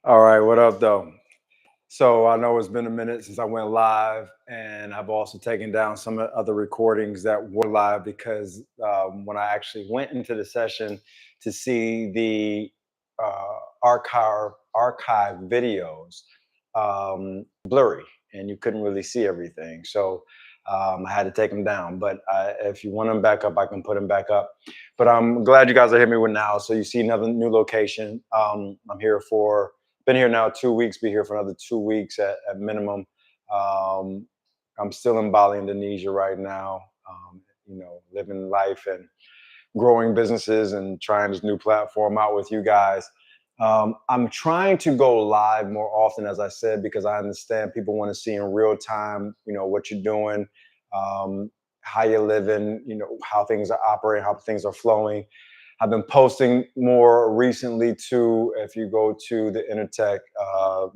All right, what up, though? So I know it's been a minute since I went live, and I've also taken down some other recordings that were live because when I actually went into the session to see the archive videos, blurry, and you couldn't really see everything. So I had to take them down. But if you want them back up, I can put them back up. But I'm glad you guys are hearing me with now. So you see another new location. I'm here for been here now 2 weeks, be here for another 2 weeks at minimum. Um, I'm still in Bali, Indonesia right now, living life and growing businesses and trying this new platform out with you guys. I'm trying to go live more often, as I said, because I understand people want to see in real time, what you're doing, um, how you're living, how things are operating, how things are flowing. I've been posting more recently too. If you go to the Intertech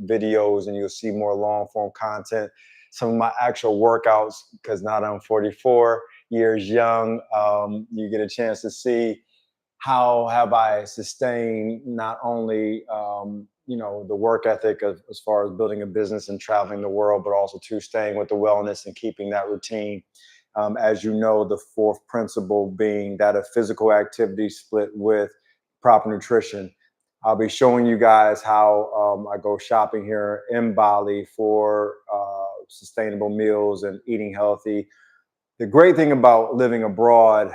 videos, and you'll see more long form content, some of my actual workouts, because now that I'm 44 years young, you get a chance to see how have I sustained not only the work ethic of, as far as building a business and traveling the world, but also to staying with the wellness and keeping that routine. As you know, the fourth principle being that of physical activity split with proper nutrition. I'll be showing you guys how I go shopping here in Bali for sustainable meals and eating healthy. The great thing about living abroad,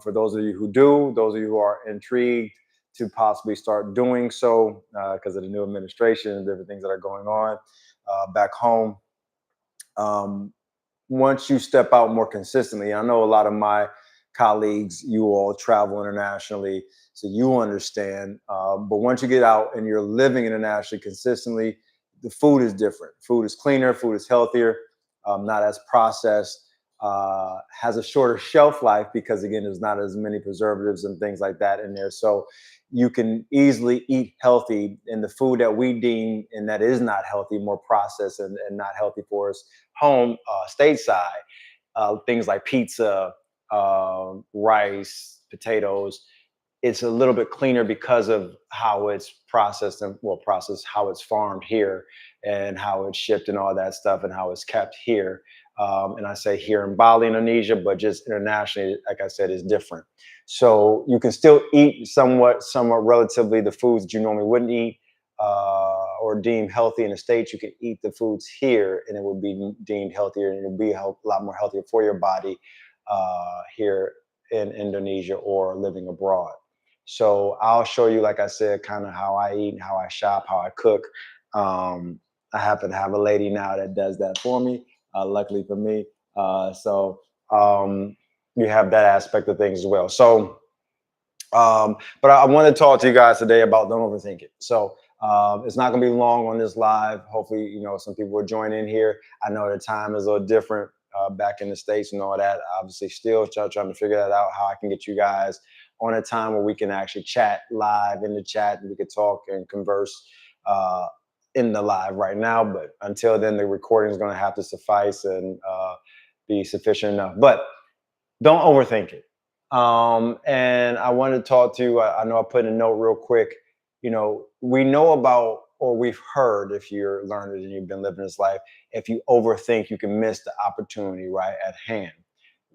for those of you who do, those of you who are intrigued to possibly start doing so because of the new administration and different things that are going on back home, um, once you step out more consistently, I know a lot of my colleagues, you all travel internationally, so you understand. But once you get out and you're living internationally consistently, the food is different. Food is cleaner, food is healthier, not as processed, has a shorter shelf life because, again, there's not as many preservatives and things like that in there. So you can easily eat healthy, and the food that we deem and that is not healthy, more processed and not healthy for us home stateside, things like pizza, rice, potatoes. It's a little bit cleaner because of how it's processed and processed, how it's farmed here and how it's shipped and all that stuff and how it's kept here. And I say here in Bali, Indonesia, but just internationally, like I said, is different. So you can still eat somewhat relatively the foods that you normally wouldn't eat or deemed healthy in the States. You can eat the foods here and it will be deemed healthier, and it'll be a lot more healthier for your body here in Indonesia or living abroad. So I'll show you, like I said, kind of how I eat, how I shop, how I cook. I happen to have a lady now that does that for me, luckily for me. So um, you have that aspect of things as well. So but I want to talk to you guys today about don't overthink it. So it's not going to be long on this live. Hopefully, some people will join in here. I know the time is a little different back in the States and all that. Obviously, still trying to figure that out, how I can get you guys on a time where we can actually chat live in the chat and we could talk and converse uh, in the live right now. But until then, the recording is going to have to suffice and be sufficient enough. But don't overthink it. And I wanted to talk to you. I know I put in a note real quick. We know about, or we've heard, if you're learned and you've been living this life, if you overthink, you can miss the opportunity right at hand.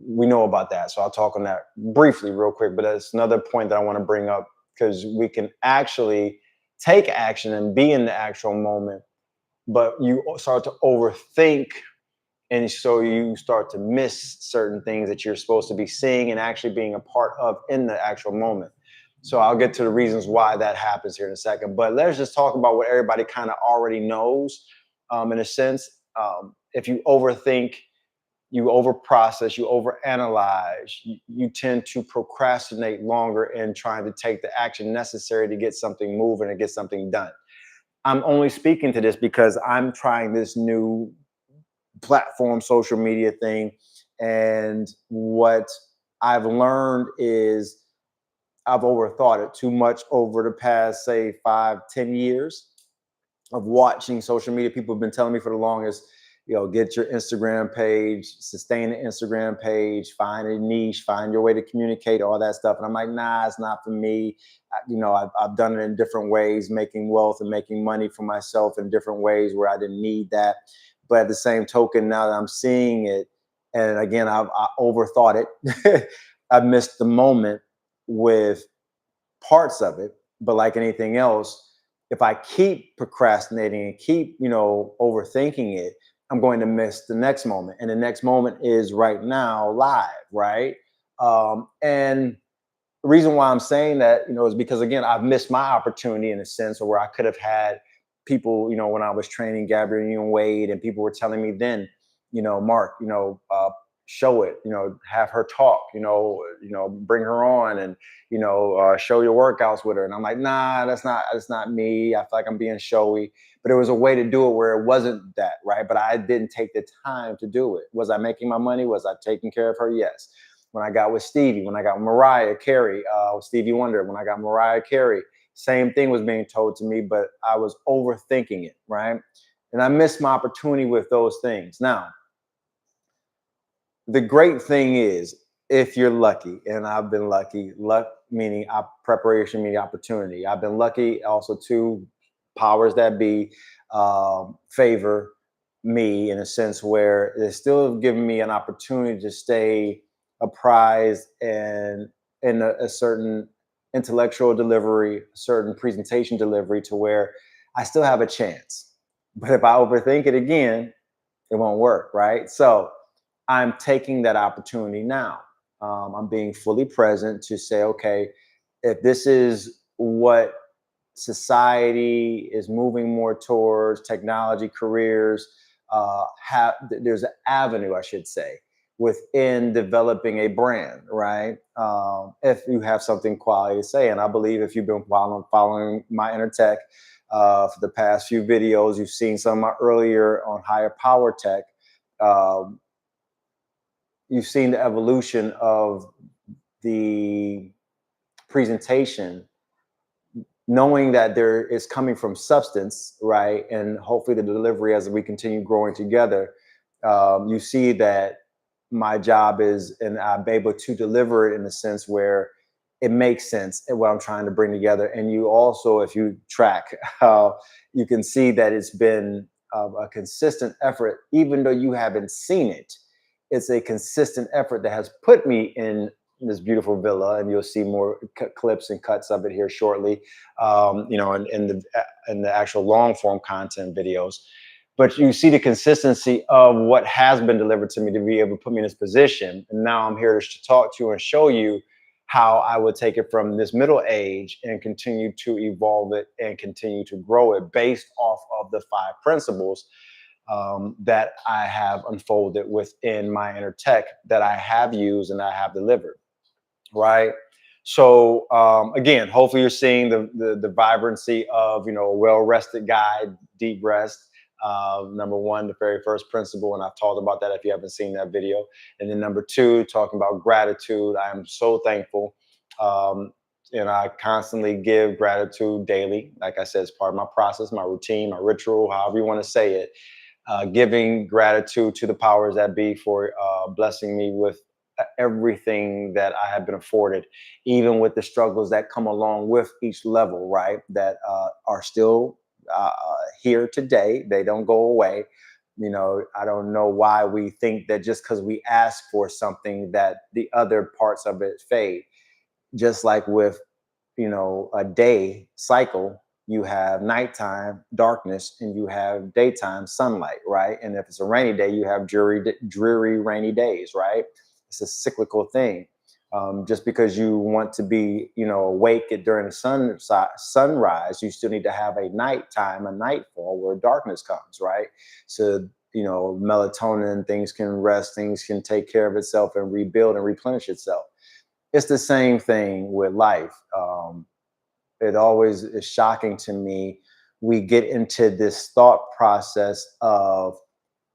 We know about that. So I'll talk on that briefly, real quick. But that's another point that I want to bring up because we can actually take action and be in the actual moment, but you start to overthink, and so you start to miss certain things that you're supposed to be seeing and actually being a part of in the actual moment. So I'll get to the reasons why that happens here in a second. But let's just talk about what everybody kind of already knows, in a sense. If you overthink, you overprocess, you overanalyze, you tend to procrastinate longer in trying to take the action necessary to get something moving and get something done. I'm only speaking to this because I'm trying this new platform social media thing, and what I've learned is I've overthought it too much over the past, say, 5-10 years of watching social media. People have been telling me for the longest, get your Instagram page, sustain the Instagram page, find a niche, find your way to communicate, all that stuff. And I'm like, nah, it's not for me. I've done it in different ways, making wealth and making money for myself in different ways where I didn't need that. But at the same token, now that I'm seeing it, and again, I overthought it. I missed the moment with parts of it. But like anything else, if I keep procrastinating and keep, overthinking it, I'm going to miss the next moment. And the next moment is right now live, right? And the reason why I'm saying that, is because again, I've missed my opportunity in a sense, or where I could have had people, when I was training Gabrielle Union Wade, and people were telling me then, Mark, show it, have her talk, bring her on, and show your workouts with her. And I'm like, nah, that's not me. I feel like I'm being showy. But it was a way to do it where it wasn't that, right? But I didn't take the time to do it. Was I making my money? Was I taking care of her? Yes. When I got with Stevie, when I got Mariah Carey, Stevie Wonder, when I got Mariah Carey, same thing was being told to me, but I was overthinking it, right? And I missed my opportunity with those things. Now, the great thing is, if you're lucky, and I've been lucky, luck meaning preparation meaning opportunity. I've been lucky also to powers that be favor me in a sense where they're still giving me an opportunity to stay apprised and in a certain intellectual delivery, certain presentation delivery, to where I still have a chance. But if I overthink it again, it won't work, right? So I'm taking that opportunity now. I'm being fully present to say, okay, if this is what society is moving more towards, technology, careers, there's an avenue, I should say, within developing a brand, right? If you have something quality to say, and I believe if you've been following My Inner Tech for the past few videos, you've seen some of my earlier on higher power tech. Um, you've seen the evolution of the presentation, knowing that there is coming from substance, right? And hopefully the delivery, as we continue growing together, you see that my job is, and I'm able to deliver it in a sense where it makes sense and what I'm trying to bring together. And you also, if you track, you can see that it's been a consistent effort, even though you haven't seen it. It's a consistent effort that has put me in this beautiful villa, and you'll see more clips and cuts of it here shortly. In the actual long form content videos. But you see the consistency of what has been delivered to me to be able to put me in this position. And now I'm here to talk to you and show you how I would take it from this middle age and continue to evolve it and continue to grow it based off of the 5 principles that I have unfolded within My Inner Tech, that I have used and I have delivered, right? So again, hopefully you're seeing the vibrancy of a well-rested guy, deep rest. Number one, the very first principle, and I've talked about that if you haven't seen that video. And then number two, talking about gratitude. I am so thankful. Um, I constantly give gratitude daily. Like I said, it's part of my process, my routine, my ritual, however you want to say it. Giving gratitude to the powers that be for blessing me with everything that I have been afforded, even with the struggles that come along with each level, right? That are still here today. They don't go away. I don't know why we think that just because we ask for something that the other parts of it fade. Just like with, a day cycle, you have nighttime darkness and you have daytime sunlight, right? And if it's a rainy day, you have dreary rainy days, right? It's a cyclical thing. Just because you want to be, awake during the sunrise, you still need to have a nighttime, a nightfall where darkness comes, right? So, melatonin, things can rest, things can take care of itself and rebuild and replenish itself. It's the same thing with life. It always is shocking to me. We get into this thought process of,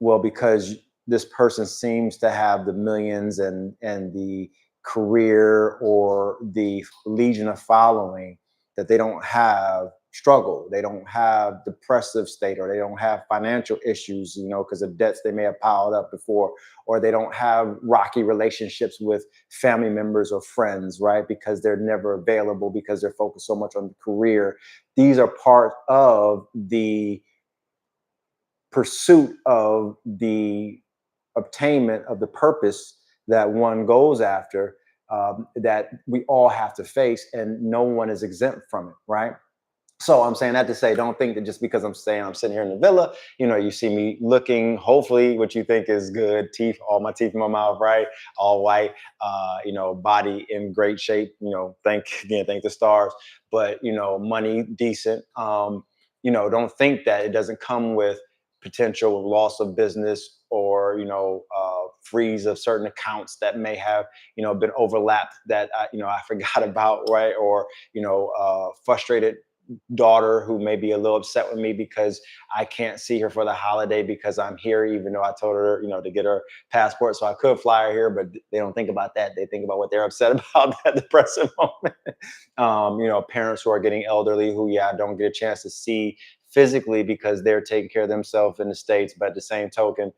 well, because this person seems to have the millions and the career or the legion of following, that they don't have struggle. They don't have depressive state, or they don't have financial issues, because of debts they may have piled up before, or they don't have rocky relationships with family members or friends, right? Because they're never available because they're focused so much on the career. These are part of the pursuit of the obtainment of the purpose that one goes after, that we all have to face, and no one is exempt from it, right? So I'm saying that to say, don't think that just because I'm saying I'm sitting here in the villa, you see me looking, hopefully, what you think is good, teeth, all my teeth in my mouth, right, all white, body in great shape, thank the stars, but money decent. Don't think that it doesn't come with potential loss of business, or freeze of certain accounts that may have been overlapped, that I forgot about, right, or frustrated daughter who may be a little upset with me because I can't see her for the holiday because I'm here, even though I told her, to get her passport so I could fly her here. But they don't think about that. They think about what they're upset about at the present moment. Parents who are getting elderly who, yeah, don't get a chance to see physically because they're taking care of themselves in the States. But at the same token,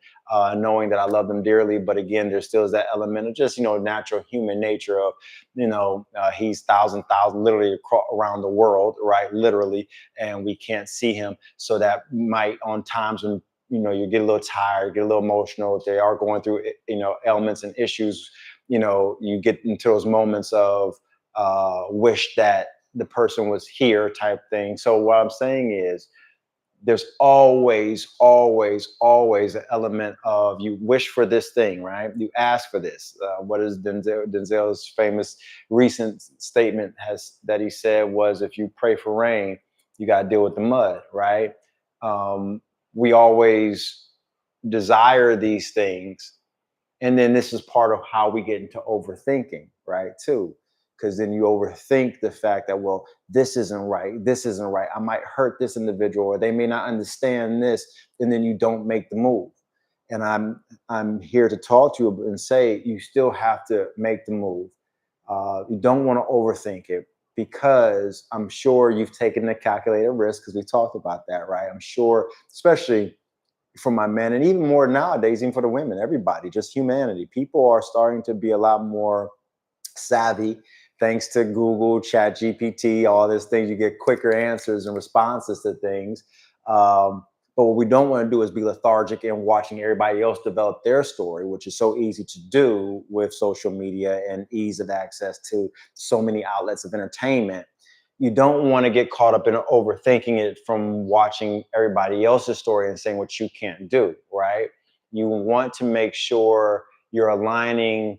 knowing that I love them dearly. But again, there still is that element of just, natural human nature of, he's thousand, literally around the world, right? Literally. And we can't see him. So that might, on times when, you get a little tired, get a little emotional, if they are going through, ailments and issues, you get into those moments of wish that the person was here type thing. So what I'm saying is, there's always an element of, you wish for this thing, right? You ask for this. What is Denzel's famous recent statement has that he said was, if you pray for rain, you got to deal with the mud, right? We always desire these things, and then this is part of how we get into overthinking, right? Too. Because then you overthink the fact that, well, this isn't right. I might hurt this individual, or they may not understand this, and then you don't make the move. And I'm here to talk to you and say, you still have to make the move. You don't want to overthink it, because I'm sure you've taken the calculated risk, because we talked about that, right? I'm sure, especially for my men, and even more nowadays, even for the women, everybody, just humanity. People are starting to be a lot more savvy, thanks to Google, Chat GPT, all these things. You get quicker answers and responses to things. But what we don't want to do is be lethargic in watching everybody else develop their story, which is so easy to do with social media and ease of access to so many outlets of entertainment. You don't want to get caught up in overthinking it from watching everybody else's story and saying what you can't do, right? You want to make sure you're aligning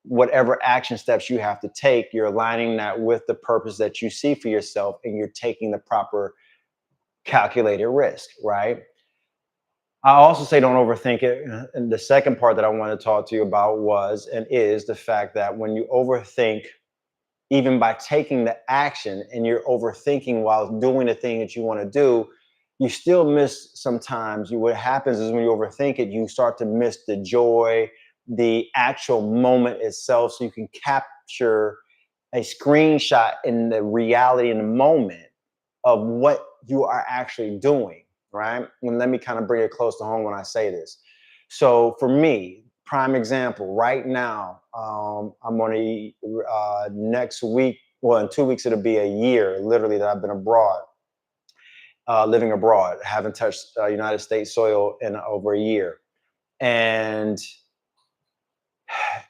whatever action steps you have to take, you're aligning that with the purpose that you see for yourself, and you're taking the proper calculated risk, right? I also say don't overthink it. And the second part that I want to talk to you about was and is the fact that when you overthink, even by taking the action, and you're overthinking while doing the thing that you want to do, you still miss sometimes. What happens is, when you overthink it, you start to miss the joy, the actual moment itself. So you can capture a screenshot in the reality, in the moment, of what you are actually doing, right? And let me kind of bring it close to home when I say this. So for me, prime example, right now, I'm on a next week, well, in 2 weeks, it'll be a year literally that I've been abroad, living abroad, haven't touched United States soil in over a year. And,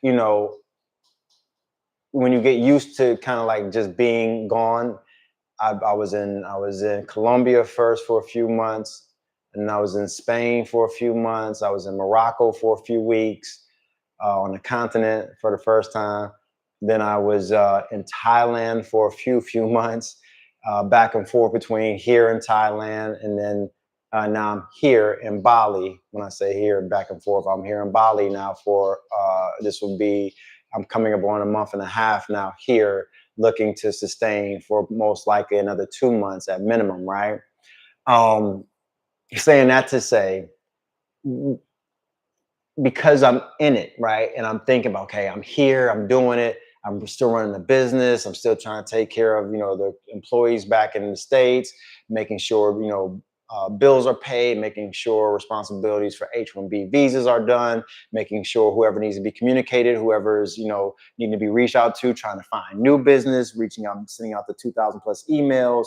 you know, when you get used to kind of like just being gone, I was in Colombia first for a few months, and I was in Spain for a few months. I was in Morocco for a few weeks, on the continent for the first time. Then I was in Thailand for a few months, back and forth between here and Thailand, and then now I'm here in Bali. When I say here, back and forth, I'm here in Bali now for this will be, I'm coming up on a month and a half now here, looking to sustain for most likely another 2 months at minimum, right? Um, saying that to say, because I'm in it, right? And I'm thinking about, okay, I'm here, I'm doing it, I'm still running the business. I'm still trying to take care of, the employees back in the States, making sure, bills are paid, making sure responsibilities for H-1B visas are done, making sure whoever needs to be communicated, whoever's, needing to be reached out to, trying to find new business, reaching out, sending out the 2,000 plus emails,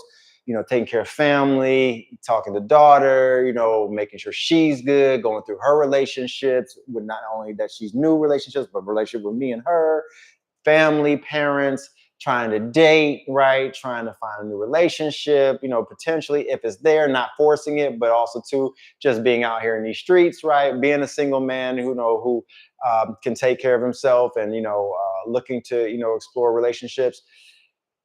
taking care of family, talking to daughter, making sure she's good, going through her relationships with not only that she's new relationships, but relationship with me and her, family, parents, trying to date, right? Trying to find a new relationship, potentially if it's there, not forcing it, but also too, just being out here in these streets, right? Being a single man who can take care of himself and, looking to, explore relationships,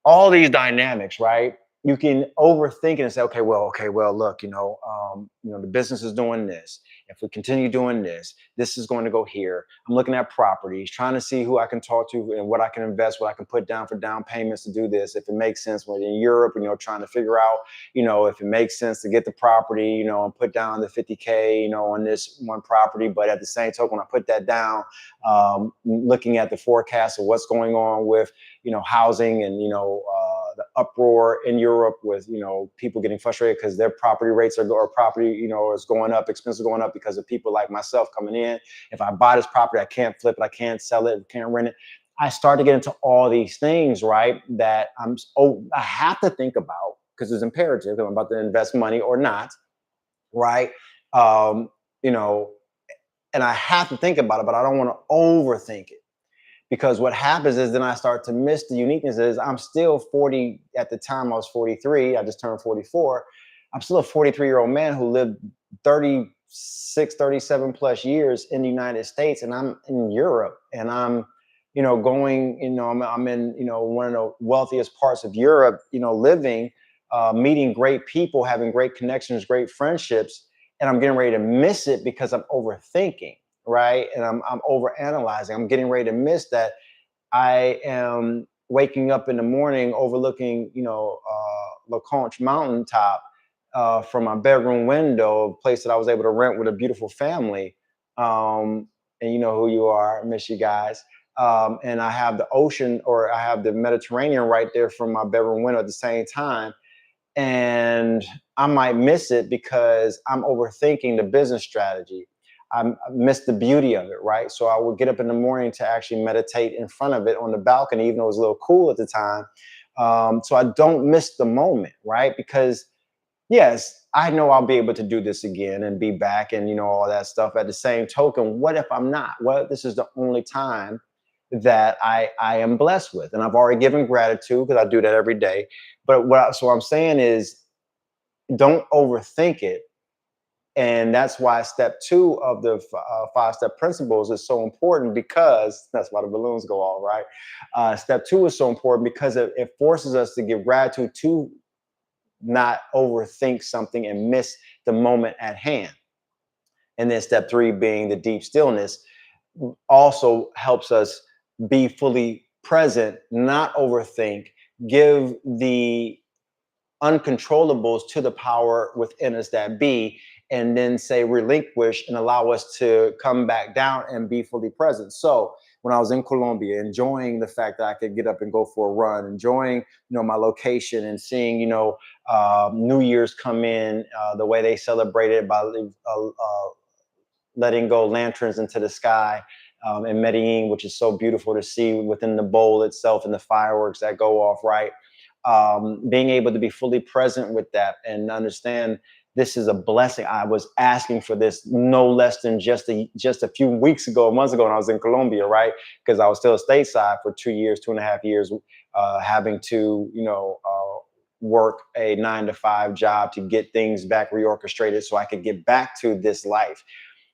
all these dynamics, right? You can overthink it and say, okay, well, look, the business is doing this. If we continue doing this, this is going to go here. I'm looking at properties, trying to see who I can talk to and what I can invest, what I can put down for down payments to do this. If it makes sense when in Europe, trying to figure out, if it makes sense to get the property, and put down the 50K, on this one property. But at the same token, when I put that down, looking at the forecast of what's going on with, housing and, the uproar in Europe with, people getting frustrated because their property rates or property, is going up, expenses going up because of people like myself coming in. If I buy this property, I can't flip it, I can't sell it, can't rent it. I start to get into all these things, right? That I have to think about because it's imperative. I'm about to invest money or not, right? Um, you know, and I have to think about it, but I don't want to overthink it because what happens is then I start to miss the uniqueness is I'm still 40 at the time I was 43. I just turned 44. I'm still a 43-year-old man who lived 36, 37 plus years in the United States, and I'm in Europe, and I'm, going, I'm in, one of the wealthiest parts of Europe, living, meeting great people, having great connections, great friendships, and I'm getting ready to miss it because I'm overthinking, right? And I'm over analyzing. I'm getting ready to miss that I am waking up in the morning overlooking, La Conche mountaintop from my bedroom window, a place that I was able to rent with a beautiful family. And you know who you are, I miss you guys. And I have the ocean or I have the Mediterranean right there from my bedroom window at the same time. And I might miss it because I'm overthinking the business strategy. I miss the beauty of it, right? So I would get up in the morning to actually meditate in front of it on the balcony, even though it was a little cool at the time. So I don't miss the moment, right? Because yes, I know I'll be able to do this again and be back and all that stuff. At the same token, what if I'm not? What if this is the only time that I am blessed with? And I've already given gratitude because I do that every day. But what I'm saying is don't overthink it. And that's why step two of the five-step principles is so important because that's why the balloons go off, right? Step two is so important because it forces us to give gratitude to not overthink something and miss the moment at hand. And then step three being the deep stillness also helps us be fully present, not overthink, give the uncontrollables to the power within us that be, and then say relinquish and allow us to come back down and be fully present. So when I was in Colombia, enjoying the fact that I could get up and go for a run, enjoying my location and seeing New Year's come in, the way they celebrated by letting go lanterns into the sky in Medellin, which is so beautiful to see within the bowl itself and the fireworks that go off, right? Being able to be fully present with that and understand this is a blessing. I was asking for this no less than just a few weeks ago, months ago, when I was in Colombia, right? Because I was still stateside for 2 years, 2.5 years, having to, work a 9 to 5 job to get things back reorchestrated so I could get back to this life.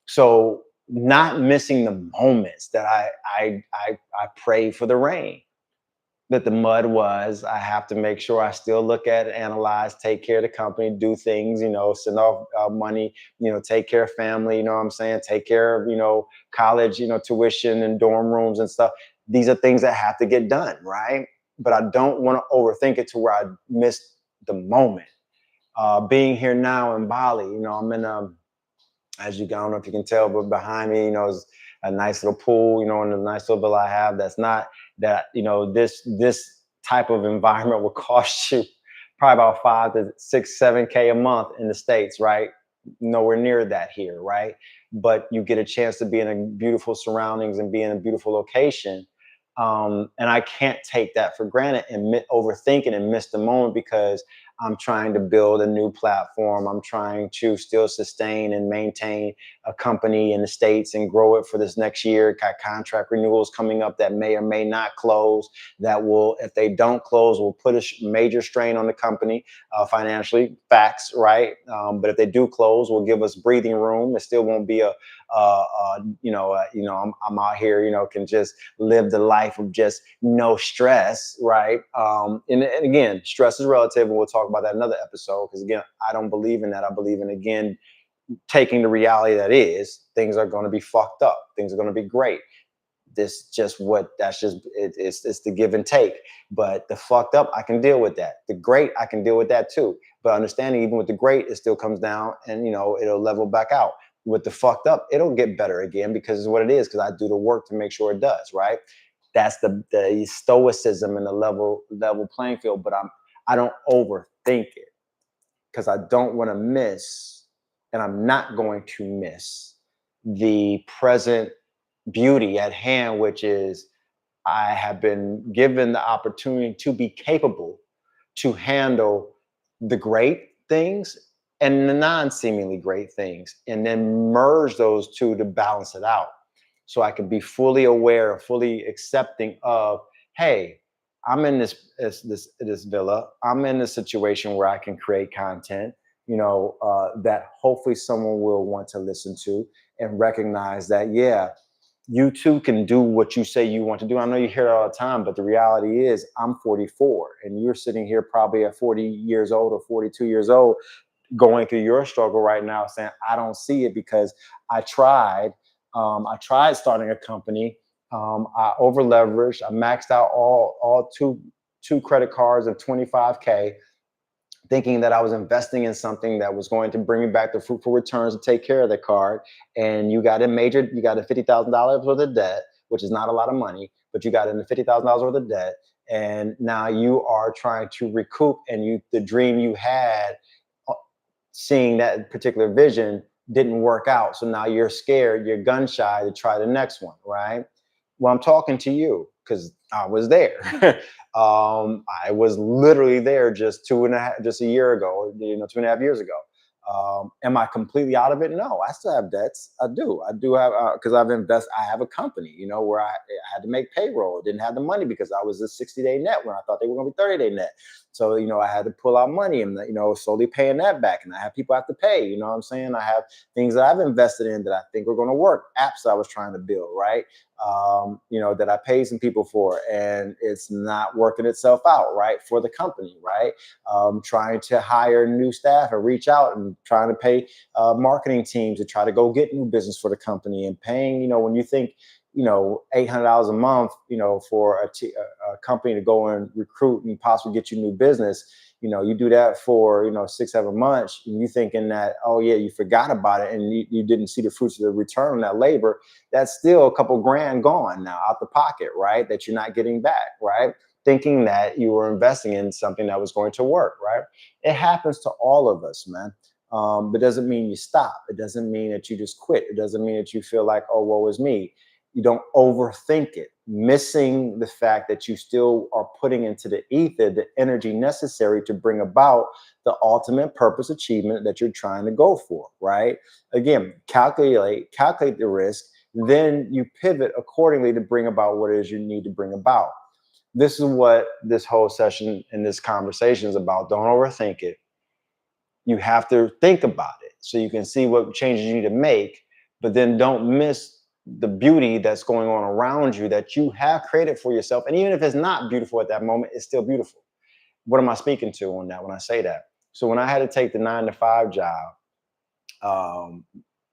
So not missing the moments that I pray for the rain that the mud was. I have to make sure I still look at it, analyze, take care of the company, do things, send off money, take care of family, you know what I'm saying? Take care of, college, tuition and dorm rooms and stuff. These are things that have to get done, right? But I don't want to overthink it to where I miss the moment. Being here now in Bali, I'm in as you, I don't know if you can tell, but behind me, is a nice little pool, and a nice little villa I have that's not that, this type of environment will cost you probably about 5 to 6, 7K a month in the States, right? Nowhere near that here, right? But you get a chance to be in a beautiful surroundings and be in a beautiful location. And I can't take that for granted and overthink it and miss the moment because I'm trying to build a new platform. I'm trying to still sustain and maintain a company in the States and grow it for this next year. Got contract renewals coming up that may or may not close. That will, if they don't close, will put a major strain on the company financially. Facts, right? But if they do close, will give us breathing room. It still won't be I'm out here, can just live the life of just no stress, right? And again, stress is relative, and we'll talk about that in another episode. Because again, I don't believe in that. I believe in, again, taking the reality that is things are going to be fucked up. Things are going to be great. This just what that's just it's the give and take. But the fucked up, I can deal with that. The great, I can deal with that too. But understanding, even with the great, it still comes down, and it'll level back out. With the fucked up, it'll get better again because it's what it is. Because I do the work to make sure it does. Right. That's the stoicism and the level playing field. But I don't overthink it because I don't want to miss, and I'm not going to miss the present beauty at hand, which is I have been given the opportunity to be capable to handle the great things and the non-seemingly great things, and then merge those two to balance it out. So I can be fully aware, fully accepting of, hey, I'm in this villa. I'm in a situation where I can create content, that hopefully someone will want to listen to and recognize that, yeah, you too can do what you say you want to do. I know you hear it all the time, but the reality is I'm 44 and you're sitting here probably at 40 years old or 42 years old going through your struggle right now saying, I don't see it because I tried. I tried starting a company. I over leveraged. I maxed out all two credit cards of 25K, thinking that I was investing in something that was going to bring me back the fruitful returns to take care of the card. And you got a $50,000 worth of debt, which is not a lot of money, but you got in the $50,000 worth of debt. And now you are trying to recoup, and the dream you had, seeing that particular vision, didn't work out. So now you're scared, you're gun shy to try the next one, right? Well, I'm talking to you because I was there. I was literally there just a year ago, 2.5 years ago. Am I completely out of it? No, I still have debts. I do have, because I've invested. I have a company, where I had to make payroll. Didn't have the money because I was a 60-day net when I thought they were going to be 30-day net. So, I had to pull out money and, slowly paying that back. And I have people I have to pay, you know what I'm saying? I have things that I've invested in that I think are going to work, apps I was trying to build, right? That I paid some people for, and it's not working itself out, right? For the company, right? Trying to hire new staff and reach out and trying to pay marketing teams to try to go get new business for the company, and paying, when you think, $800 a month, for a company to go and recruit and possibly get you new business. You do that for 6-7 months, and you thinking that, oh yeah, you forgot about it and you didn't see the fruits of the return on that labor. That's still a couple grand gone now out the pocket, right? That you're not getting back, right? Thinking that you were investing in something that was going to work, right? It happens to all of us, man. But it doesn't mean you stop. It doesn't mean that you just quit. It doesn't mean that you feel like, oh, woe is me. You don't overthink it, missing the fact that you still are putting into the ether the energy necessary to bring about the ultimate purpose achievement that you're trying to go for, right? Again, calculate the risk, then you pivot accordingly to bring about what it is you need to bring about. This is what this whole session and this conversation is about. Don't overthink it. You have to think about it so you can see what changes you need to make, but then don't miss the beauty that's going on around you that you have created for yourself. And even if it's not beautiful at that moment, it's still beautiful. What am I speaking to on that when I say that? So when I had to take the 9 to 5 job,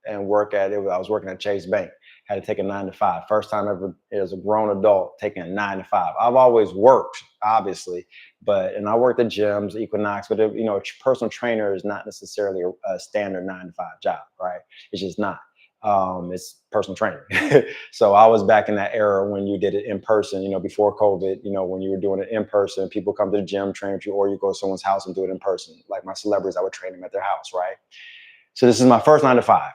and work at it, I was working at Chase Bank. Had to take a 9 to 5. First time ever as a grown adult taking a 9 to 5. I've always worked, obviously, and I worked at gyms, Equinox, but a personal trainer is not necessarily a standard 9 to 5 job, right? It's just not. It's personal training. So I was back in that era when you did it in person, before COVID, when you were doing it in person, people come to the gym, train with you, or you go to someone's house and do it in person. Like my celebrities, I would train them at their house, right? So this is my first 9 to 5.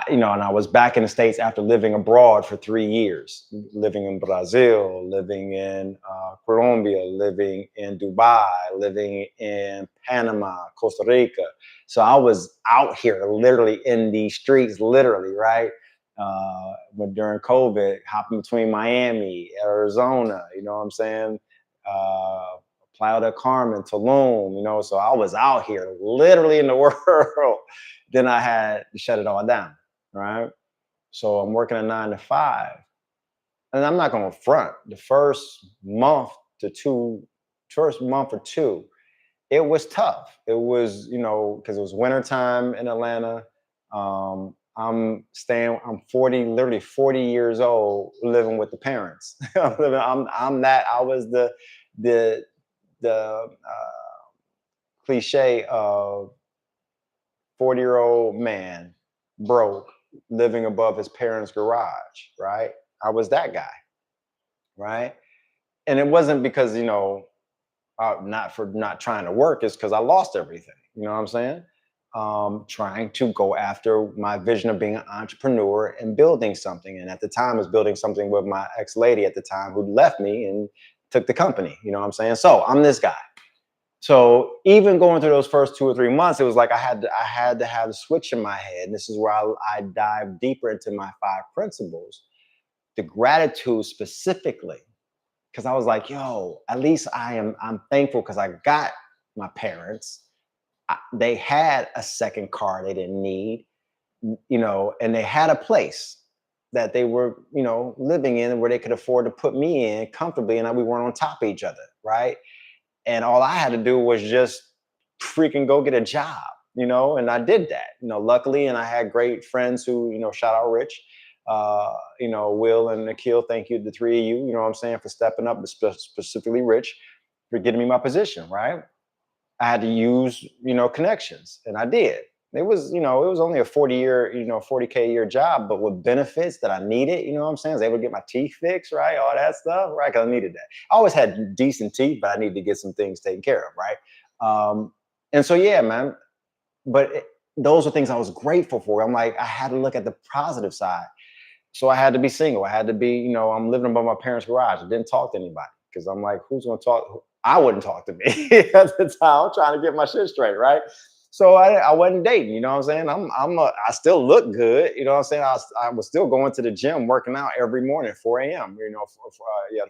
And I was back in the States after living abroad for 3 years, living in Brazil, living in Colombia, living in Dubai, living in Panama, Costa Rica. So I was out here literally in these streets, literally, right? When during COVID, hopping between Miami, Arizona, you know what I'm saying? Uh, Playa del Carmen, Tulum, so I was out here literally in the world. Then I had to shut it all down, right? So I'm working a 9 to 5, and I'm not going to front. The first month or two, it was tough. It was, because it was wintertime in Atlanta. I'm 40, literally 40 years old, living with the parents. I was the cliche of 40-year-old man, broke, living above his parents' garage, right? I was that guy, right? And it wasn't because, not for not trying to work, it's because I lost everything. You know what I'm saying? Trying to go after my vision of being an entrepreneur and building something. And at the time, I was building something with my ex lady at the time who left me and took the company. You know what I'm saying? So I'm this guy. So even going through those first 2 or 3 months, it was like I had to have a switch in my head. And this is where I dive deeper into my 5 principles, the gratitude specifically, because I was like, yo, at least I'm thankful because I got my parents. They had a second car they didn't need, and they had a place that they were, living in where they could afford to put me in comfortably, and we weren't on top of each other, right? And all I had to do was just freaking go get a job, and I did that, luckily. And I had great friends who, shout out Rich, Will and Nikhil, thank you, the three of you, you know what I'm saying, for stepping up, specifically Rich, for getting me my position, right? I had to use, connections, and I did. It was only a 40K a year job, but with benefits that I needed, you know what I'm saying? I was able to get my teeth fixed, right? All that stuff, right? Because I needed that. I always had decent teeth, but I needed to get some things taken care of, right? And so, yeah, man. But those are things I was grateful for. I'm like, I had to look at the positive side. So I had to be single. I had to be, I'm living above my parents' garage. I didn't talk to anybody because I'm like, who's going to talk? I wouldn't talk to me at the time. I'm trying to get my shit straight, right? So I wasn't dating. You know what I'm saying? I still look good. You know what I'm saying? I was still going to the gym, working out every morning, 4 a.m.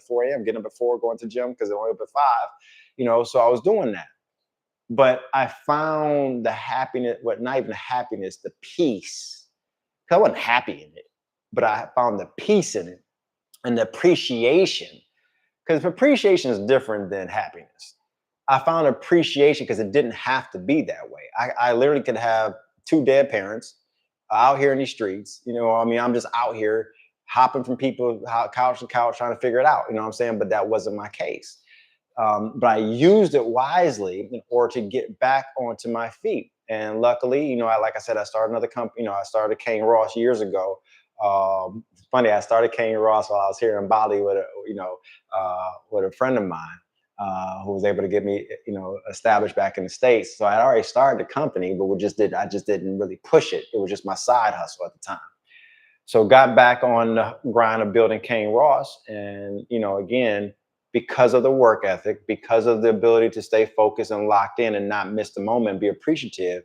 4 a.m. Getting up at 4, going to the gym because they're only up at 5. So I was doing that. But I found the happiness, not even the happiness, the peace. 'Cause I wasn't happy in it, but I found the peace in it and the appreciation. Because appreciation is different than happiness. I found appreciation because it didn't have to be that way. I literally could have 2 dead parents out here in these streets. I mean, I'm just out here hopping from people couch to couch trying to figure it out. You know what I'm saying? But that wasn't my case. But I used it wisely in order to get back onto my feet. And luckily, like I said, I started another company. I started Kane Ross years ago. It's funny, I started Kane Ross while I was here in Bali with a friend of mine who was able to get me, established back in the States. So I had already started the company, but I just didn't really push it. It was just my side hustle at the time. So got back on the grind of building Kane Ross, and again, because of the work ethic, because of the ability to stay focused and locked in and not miss the moment and be appreciative,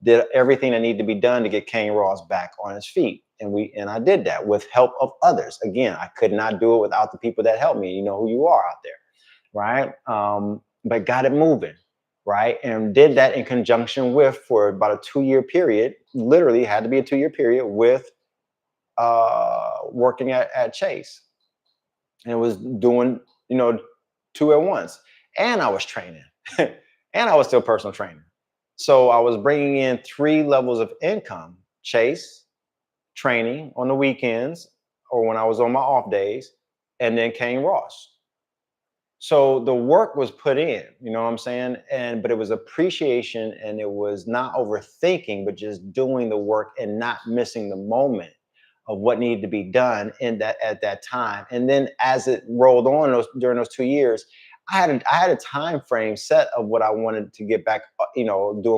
did everything that needed to be done to get Kane Ross back on his feet. And I did that with help of others. Again, I could not do it without the people that helped me. You know who you are out there, right? But got it moving, right? And did that in conjunction with, for about a 2-year period, literally had to be a 2-year period, with working at Chase, and was doing, 2 at once. And I was training, and I was still personal training. So I was bringing in 3 levels of income: Chase, training on the weekends or when I was on my off days, and then Kane Ross. So the work was put in, you know what I'm saying? But it was appreciation, and it was not overthinking, but just doing the work and not missing the moment of what needed to be done in that at that time. And then as it rolled on during those 2 years, I had a time frame set of what I wanted to get back, doing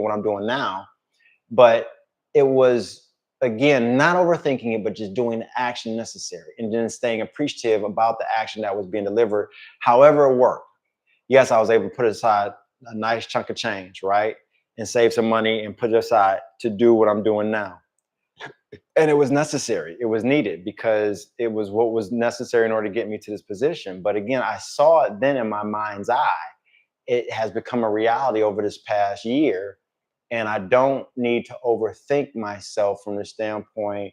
what I'm doing now. But it was, again, not overthinking it, but just doing the action necessary, and then staying appreciative about the action that was being delivered, however it worked. Yes, I was able to put aside a nice chunk of change, right? And save some money and put it aside to do what I'm doing now. And it was necessary. It was needed because it was what was necessary in order to get me to this position. But again, I saw it then in my mind's eye. It has become a reality over this past year. And I don't need to overthink myself from the standpoint,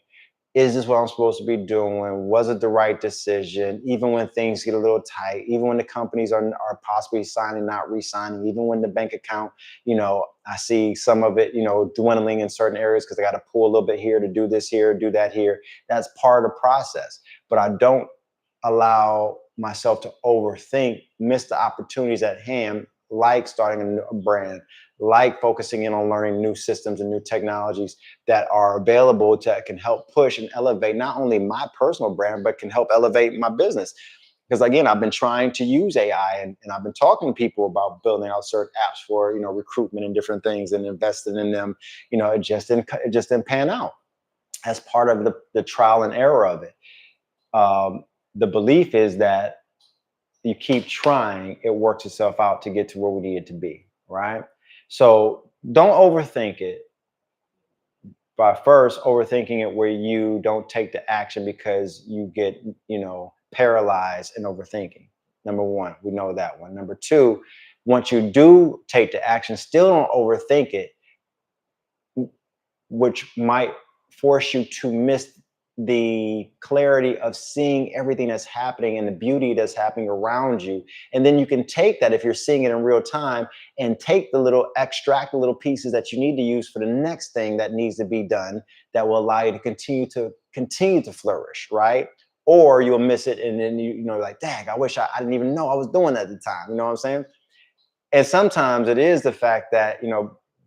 is this what I'm supposed to be doing? Was it the right decision? Even when things get a little tight, even when the companies are possibly signing, not re-signing, even when the bank account, I see some of it, dwindling in certain areas because I got to pull a little bit here to do this here, do that here. That's part of the process. But I don't allow myself to overthink, miss the opportunities at hand, like starting a brand, like focusing in on learning new systems and new technologies that are available to can help push and elevate not only my personal brand, but can help elevate my business. Because again, I've been trying to use AI, and I've been talking to people about building out certain apps for recruitment and different things and investing in them. It just didn't pan out as part of the trial and error of it. The belief is that you keep trying, it works itself out to get to where we need it to be, right? So don't overthink it by first overthinking it where you don't take the action because you get, paralyzed in overthinking. Number one, we know that one. Number two, once you do take the action, still don't overthink it, which might force you to miss the clarity of seeing everything that's happening and the beauty that's happening around you. And then you can take that, if you're seeing it in real time, and extract the little pieces that you need to use for the next thing that needs to be done, that will allow you to continue to flourish, right? Or you'll miss it, and then like, dang, I wish I didn't even know I was doing that at the time. You know what I'm saying? And sometimes it is the fact that,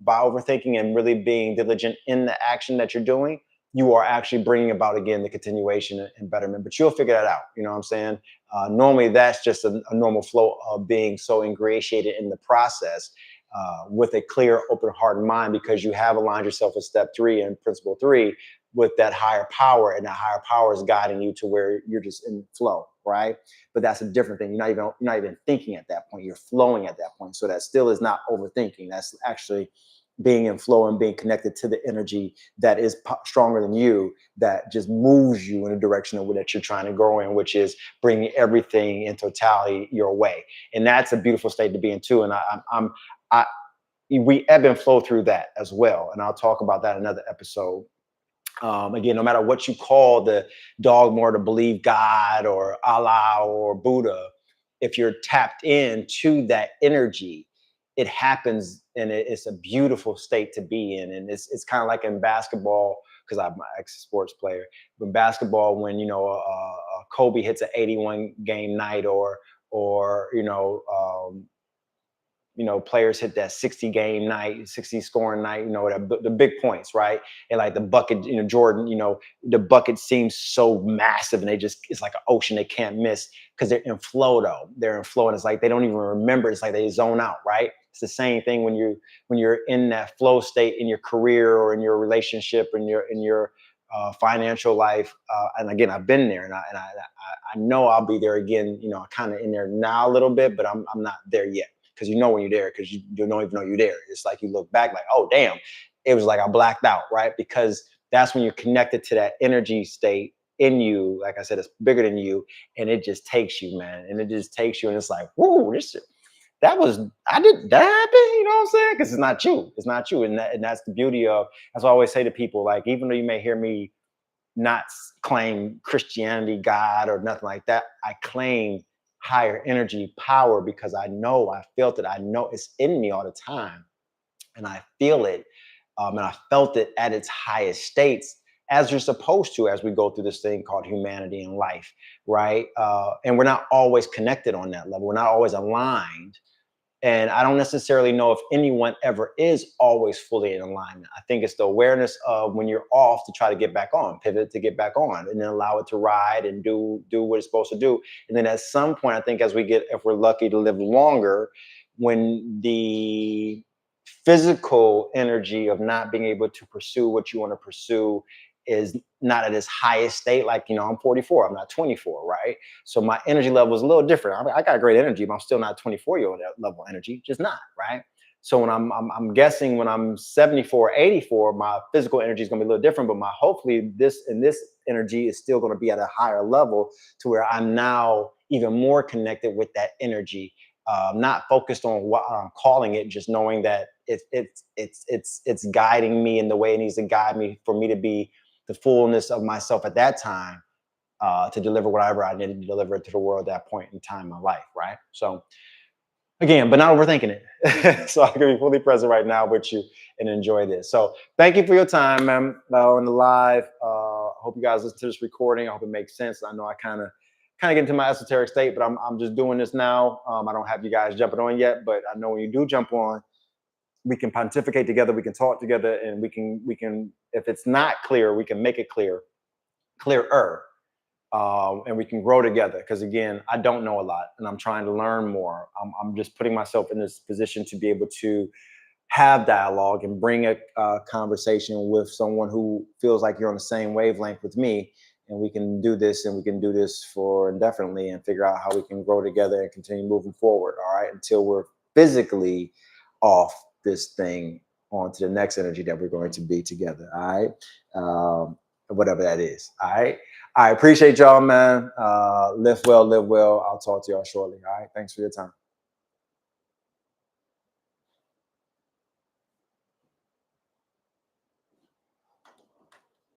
by overthinking and really being diligent in the action that you're doing, you are actually bringing about, again, the continuation and betterment. But you'll figure that out. You know what I'm saying? Normally, that's just a normal flow of being so ingratiated in the process, with a clear, open heart and mind, because you have aligned yourself with step three and principle three with that higher power, and that higher power is guiding you to where you're just in flow, right? But that's a different thing. You're not even thinking at that point. You're flowing at that point. So that still is not overthinking. That's actually being in flow and being connected to the energy that is stronger than you, that just moves you in the direction of that you're trying to grow in, which is bringing everything in totality your way. And that's a beautiful state to be in too. And I we ebb and flow through that as well. And I'll talk about that in another episode. Again, no matter what you call the dogma, to believe God or Allah or Buddha, if you're tapped into that energy, it happens, and it's a beautiful state to be in. And it's kind of like in basketball, because I'm an ex-sports player. In basketball, when Kobe hits an 81 game night, or players hit that 60 game night, 60 scoring night, the big points, right? And like the bucket, Jordan, the bucket seems so massive, and it's like an ocean they can't miss, because they're in flow though. They're in flow, and it's like they don't even remember. It's like they zone out, right? It's the same thing when you're in that flow state in your career, or in your relationship, in your financial life. And again, I've been there, and I know I'll be there again. Kind of in there now a little bit, but I'm not there yet, because when you're there, because you don't even know you're there. It's like you look back like, oh damn, it was like I blacked out, right? Because that's when you're connected to that energy state in you. Like I said, it's bigger than you, and it just takes you, man. And it just takes you, and it's like, whoa, I did that happen, you know what I'm saying? Because it's not you. It's not you. And that's the beauty of, as I always say to people, like, even though you may hear me not claim Christianity, God, or nothing like that, I claim higher energy power, because I felt it. I know it's in me all the time, and I feel it. And I felt it at its highest states. as you're supposed to as we go through this thing called humanity and life, right? And we're not always connected on that level. We're not always aligned, and I don't necessarily know if anyone ever is always fully in alignment. I think it's the awareness of when you're off to try to get back on, pivot to get back on, and then allow it to ride and do what it's supposed to do. And then at some point, I think as we get, if we're lucky to live longer, when the physical energy of not being able to pursue what you want to pursue is not at its highest state, like, I'm 44, I'm not 24, right? So my energy level is a little different. I got great energy, but I'm still not 24-year-old level energy, just not, right? So when I'm guessing when I'm 74, 84, my physical energy is going to be a little different, but my hopefully this energy is still going to be at a higher level to where I'm now even more connected with that energy, not focused on what I'm calling it, just knowing that it's guiding me in the way it needs to guide me for me to be the fullness of myself at that time, to deliver whatever I needed to deliver to the world at that point in time in my life, right? So again, but not overthinking it. So I can be fully present right now with you and enjoy this. So thank you for your time, man, on the live. I hope you guys listen to this recording. I hope it makes sense. I know I kind of get into my esoteric state, but I'm just doing this now. I don't have you guys jumping on yet, but I know when you do jump on, we can pontificate together, we can talk together, and we can if it's not clear, we can make it clearer, and we can grow together. Because again, I don't know a lot, and I'm trying to learn more. I'm just putting myself in this position to be able to have dialogue and bring a conversation with someone who feels like you're on the same wavelength with me, and we can do this, and we can do this for indefinitely, and figure out how we can grow together and continue moving forward. All right, until we're physically off this thing onto the next energy that we're going to be together. All right, whatever that is. All right. I appreciate y'all, man. Live well, live well. I'll talk to y'all shortly. All right. Thanks for your time.